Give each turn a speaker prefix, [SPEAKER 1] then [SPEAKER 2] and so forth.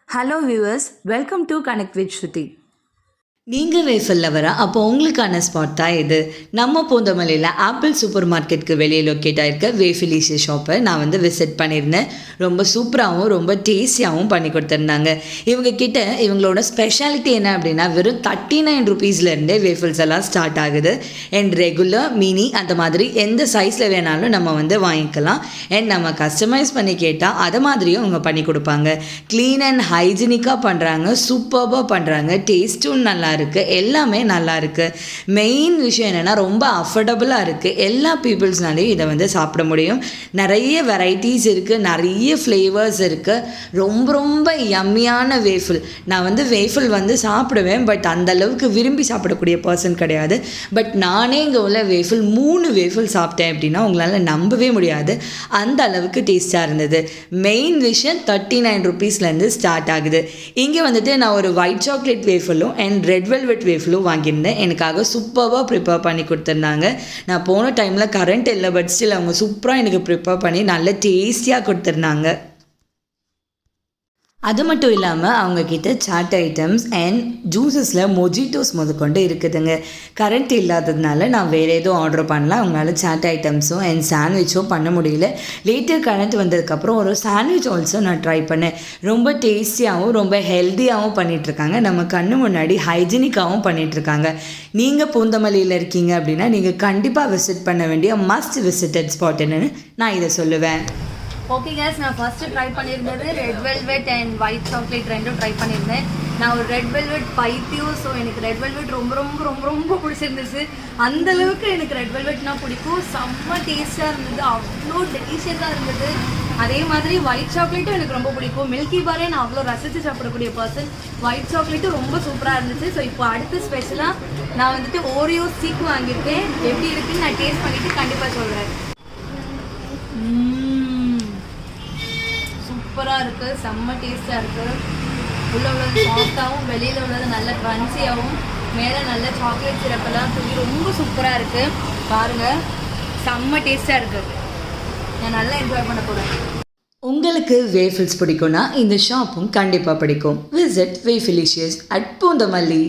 [SPEAKER 1] Hello viewers, welcome to Connect with Shruti.
[SPEAKER 2] நீங்கள் waffle லவரா? அப்போ உங்களுக்கான ஸ்பாட் தான் இது. நம்ம பூந்தமல்லியில் ஆப்பிள் சூப்பர் மார்க்கெட்டுக்கு வெளியே லொக்கேட் ஆகிருக்க வேஃபிலிஷிய ஷாப்பை நான் விசிட் பண்ணியிருந்தேன். ரொம்ப சூப்பராகவும் ரொம்ப டேஸ்டியாகவும் பண்ணி கொடுத்துருந்தாங்க. இவங்க கிட்ட இவங்களோட ஸ்பெஷாலிட்டி என்ன அப்படின்னா, வெறும் 39 ருபீஸ்லேருந்தே வேஃபில்ஸ் எல்லாம் ஸ்டார்ட் ஆகுது. அண்ட் ரெகுலர் மினி அந்த மாதிரி எந்த சைஸில் வேணாலும் நம்ம வாங்கிக்கலாம். அண்ட் நம்ம கஸ்டமைஸ் பண்ணி கேட்டால் அதை மாதிரியும் அவங்க பண்ணி கொடுப்பாங்க. க்ளீன் அண்ட் ஹைஜீனிக்காக பண்ணுறாங்க, சூப்பராக பண்ணுறாங்க, டேஸ்ட்டும் நல்லா இருக்குது, எல்லாமே நல்லா இருக்குது. மெயின் விஷயம் என்னென்னா ரொம்ப அஃபோர்டபுளாக இருக்குது. எல்லா பீப்புள்ஸ்னாலையும் இதை சாப்பிட முடியும். நிறைய வெரைட்டிஸ் இருக்குது, நிறைய ஃப்ளேவர்ஸ் இருக்குது. ரொம்ப ரொம்ப யம்மியான வேஃபில். நான் வேஃபில் சாப்பிடுவேன், பட் அந்தளவுக்கு விரும்பி சாப்பிடக்கூடிய பர்சன் கிடையாது. பட் நானே இங்கே உள்ள வேஃபில் 3 வேஃபில் சாப்பிட்டேன் அப்படின்னா உங்களால் நம்பவே முடியாது, அந்த அளவுக்கு டேஸ்ட்டாக இருந்தது. மெயின் விஷயம் 39 ருபீஸ்லேருந்து ஸ்டார்ட் ஆகுது. இங்கே நான் ஒரு ஒயிட் சாக்லேட் வேஃபிலும் அண்ட் ரெட் வெல்வெட் வேஃபிலும் வாங்கியிருந்தேன். எனக்காக சூப்பராக ப்ரிப்பேர் பண்ணி கொடுத்துருந்தாங்க. நான் போன டைமில் கரண்ட் இல்லை, பட் ஸ்டில் அவங்க சூப்பராக எனக்கு ப்ரிப்பேர் பண்ணி நல்ல டேஸ்டியாக கொடுத்துருந்தாங்க. அது மட்டும் இல்லாமல் அவங்கக்கிட்ட சாட் ஐட்டம்ஸ் அண்ட் ஜூஸஸில் மொஜிட்டோஸ் முதற்கொண்டு இருக்குதுங்க. கரண்ட் இல்லாததுனால நான் வேறு எதுவும் ஆர்டர் பண்ணல. அவங்களால சாட் ஐட்டம்ஸும் அண்ட் சாண்ட்விச்சும் பண்ண முடியல. லேட்டர் கரண்ட் வந்ததுக்கப்புறம் ஒரு சாண்ட்விச் ஆல்சோ நான் ட்ரை பண்ணேன். ரொம்ப டேஸ்டியாகவும் ரொம்ப ஹெல்த்தியாகவும் பண்ணிகிட்ருக்காங்க. நம்ம கண்ணு முன்னாடி ஹைஜீனிக்காகவும் பண்ணிகிட்ருக்காங்க. நீங்கள் பூந்தமல்லியில் இருக்கீங்க அப்படின்னா நீங்கள் கண்டிப்பாக விசிட் பண்ண வேண்டிய மஸ்ட் விசிட்டட் ஸ்பாட் என்னென்னு நான் இதை சொல்லுவேன்.
[SPEAKER 3] ஓகே கேஸ், நான் ஃபஸ்ட்டு ட்ரை பண்ணியிருந்தது red velvet and white chocolate ரெண்டும் ட்ரை பண்ணியிருந்தேன். நான் ஒரு ரெட் வெல்வெட் பைத்தியம். ஸோ எனக்கு ரெட் வெல்வெட் ரொம்ப ரொம்ப ரொம்ப ரொம்ப பிடிச்சிருந்துச்சு. அந்தளவுக்கு எனக்கு ரெட் வெல்வெட்னா பிடிக்கும். செம்ம டேஸ்ட்டாக இருந்தது, அவ்வளோ டெலிஷியஸாக இருந்தது. அதே மாதிரி ஒயிட் சாக்லேட்டும் எனக்கு ரொம்ப பிடிக்கும். மில்கி பாரே நான் அவ்வளோ ரசித்து சாப்பிடக்கூடிய பர்சன். ஒயிட் சாக்லேட்டும் ரொம்ப சூப்பராக இருந்துச்சு. ஸோ இப்போ அடுத்த ஸ்பெஷலாக நான் ஓரியோ சீக் வாங்கியிருக்கேன். எப்படி இருக்குன்னு நான் டேஸ்ட் பண்ணிவிட்டு கண்டிப்பாக சொல்கிறேன். சூப்பராக இருக்குது, செம்ம டேஸ்ட்டாக இருக்குது. உள்ளே உள்ளது சாஃப்டாகவும் வெளியில் உள்ளது நல்ல க்ரன்ச்சியாகவும் மேலே நல்ல சாக்லேட் சிரப்பெல்லாம் தூக்கி ரொம்ப சூப்பராக இருக்குது. பாருங்கள், செம்ம டேஸ்ட்டாக இருக்குது. நான் நல்லா என்ஜாய் பண்ண போகிறேன்.
[SPEAKER 2] உங்களுக்கு வேஃபில்ஸ் பிடிக்கும்னா இந்த ஷாப்பும் கண்டிப்பாக பிடிக்கும். Visit Wafflicious at Poonamallee.